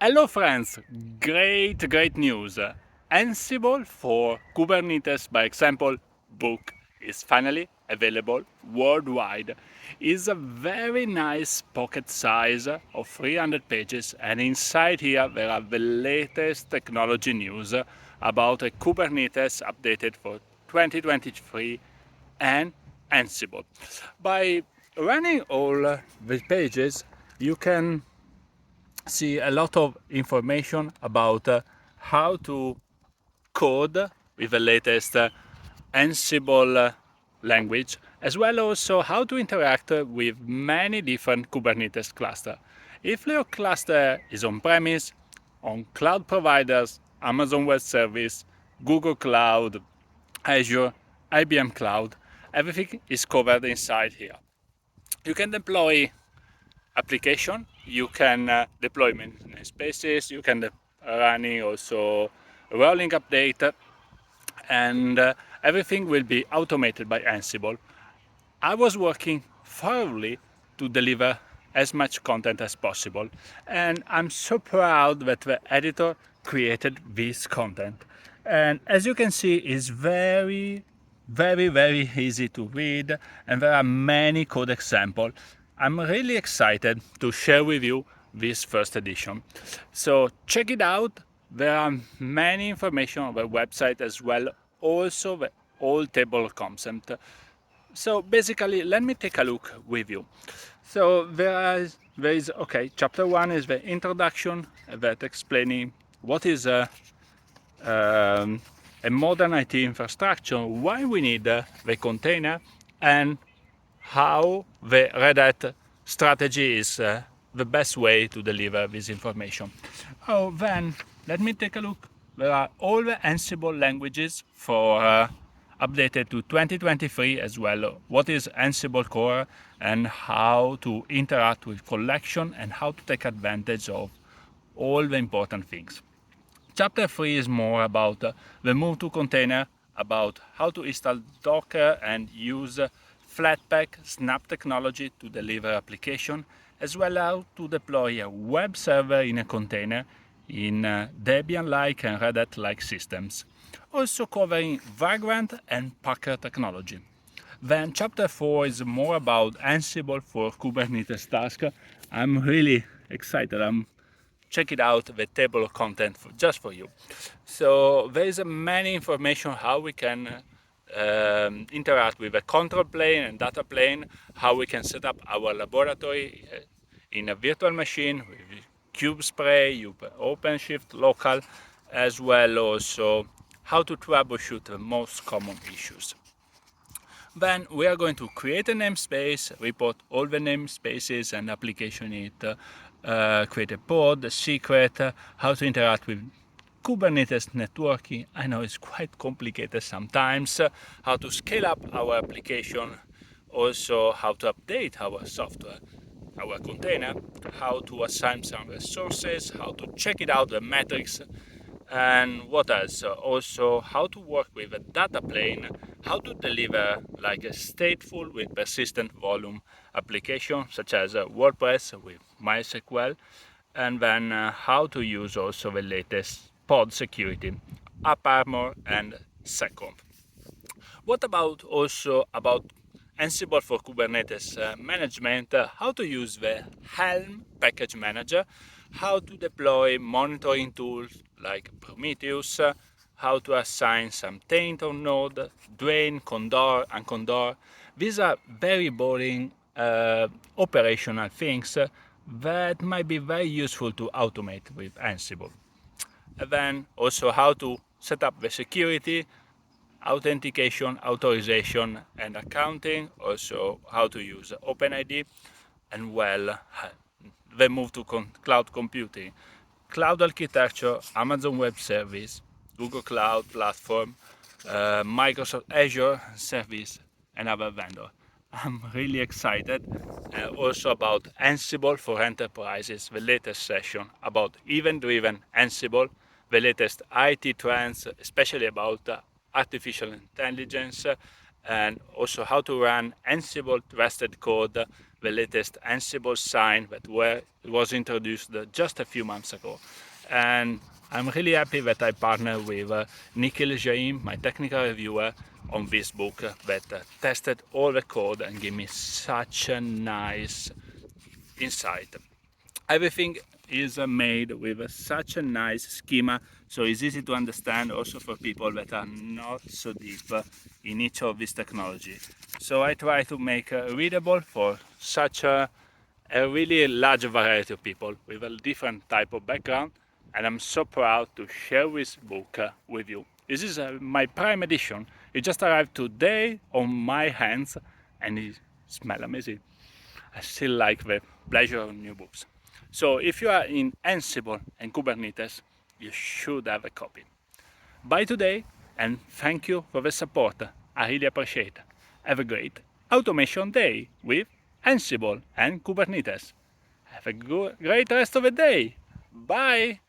Hello friends, great news. Ansible for Kubernetes by example book is finally available worldwide. It's a very nice pocket size of 300 pages, and inside here there are the latest technology news about a Kubernetes updated for 2023 and Ansible. By running all the pages you can see a lot of information about how to code with the latest Ansible language, as well also how to interact with many different Kubernetes clusters. If your cluster is on-premise, on cloud providers, Amazon Web Service, Google Cloud, Azure, IBM Cloud, everything is covered inside here. You can deploy application, you can deploy namespaces, you can running also rolling update, and everything will be automated by Ansible. I was working thoroughly to deliver as much content as possible, and I'm so proud that the editor created this content. And as you can see, it's very easy to read, and there are many code examples. I'm really excited to share with you this first edition. So check it out. There are many information on the website as well, also the old table concept. So basically, let me take a look with you. So there is okay. Chapter 1 is the introduction that explaining what is a modern IT infrastructure, why we need the container, and how the Red Hat strategy is the best way to deliver this information. Oh, then let me take a look. There are all the Ansible languages for updated to 2023 as well. What is Ansible Core and how to interact with collection and how to take advantage of all the important things. Chapter 3 is more about the move to container, about how to install Docker and use Flatpak Snap technology to deliver application, as well as how to deploy a web server in a container in Debian-like and Red Hat-like systems. Also covering Vagrant and Packer technology. Then chapter 4 is more about Ansible for Kubernetes task. I'm really excited. Check it out, the table of content just for you. So there is many information how we can interact with a control plane and data plane, how we can set up our laboratory in a virtual machine with KubeSpray, OpenShift local, as well also how to troubleshoot the most common issues. Then we are going to create a namespace, report all the namespaces and application it, create a pod, a secret, how to interact with Kubernetes networking. I know it's quite complicated sometimes, how to scale up our application, also how to update our software, our container, how to assign some resources, how to check it out, the metrics, and what else? Also, how to work with a data plane, how to deliver like a stateful with persistent volume application, such as WordPress with MySQL, and then how to use also the latest pod security, AppArmor and SecComp. What about also about Ansible for Kubernetes management, how to use the Helm package manager, how to deploy monitoring tools like Prometheus, how to assign some taint on node, drain, condor, and condor. These are very boring operational things that might be very useful to automate with Ansible. And then also how to set up the security, authentication, authorization, and accounting, also how to use OpenID, and well, the move to cloud computing, cloud architecture, Amazon Web Service, Google Cloud Platform, Microsoft Azure Service, and other vendor. I'm really excited. Also about Ansible for enterprises, the latest session about event-driven Ansible, the latest IT trends, especially about artificial intelligence, and also how to run Ansible trusted code the latest Ansible sign that was introduced just a few months ago. And I'm really happy that I partnered with Nikhil Jain, my technical reviewer, on this book that tested all the code and gave me such a nice insight. Everything is made with such a nice schema, so it's easy to understand also for people that are not so deep in each of this technology. So I try to make readable for such a really large variety of people with a different type of background, and I'm so proud to share this book with you. This is my prime edition. It just arrived today on my hands and it smells amazing. I still like the pleasure of new books. So if you are in Ansible and Kubernetes, you should have a copy. Bye today, and thank you for the support. I really appreciate it. Have a great automation day with Ansible and Kubernetes. Have a great rest of the day. Bye!